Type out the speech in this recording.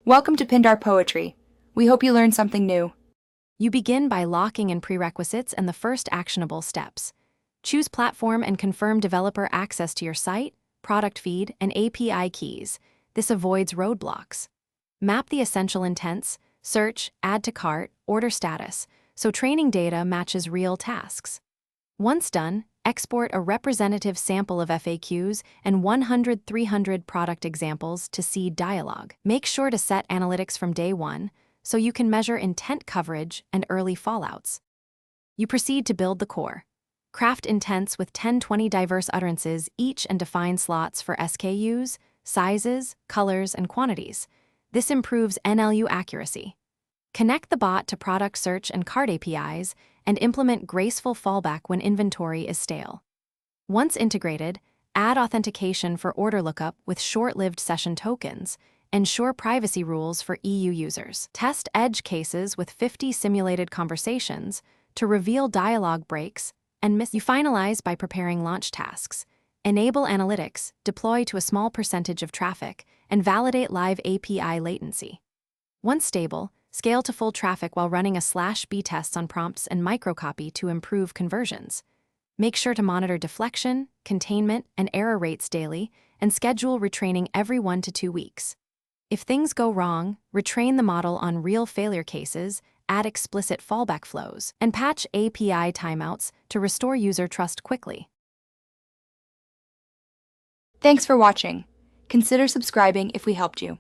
Welcome to Pindar Poetry. We hope you learned something new. You begin by locking in prerequisites and the first actionable steps. Choose platform and confirm developer access to your site, product feed, and API keys. This avoids roadblocks. Map the essential intents, search, add to cart, order status, so training data matches real tasks. Once done, export a representative sample of FAQs and 100-300 product examples to seed dialogue. Make sure to set analytics from day one so you can measure intent coverage and early fallouts. You proceed to build the core. Craft intents with 10-20 diverse utterances each and define slots for SKUs, sizes, colors, and quantities. This improves NLU accuracy. Connect the bot to product search and cart APIs and implement graceful fallback when inventory is stale. Once integrated, add authentication for order lookup with short-lived session tokens. Ensure privacy rules for EU users. Test edge cases with 50 simulated conversations to reveal dialogue breaks and You finalize by preparing launch tasks. Enable analytics, deploy to a small percentage of traffic, and validate live API latency. Once stable, scale to full traffic while running /B tests on prompts and microcopy to improve conversions. Make sure to monitor deflection, containment, and error rates daily, and schedule retraining every 1 to 2 weeks. If things go wrong, retrain the model on real failure cases, add explicit fallback flows, and patch API timeouts to restore user trust quickly. Thanks for watching. Consider subscribing if we helped you.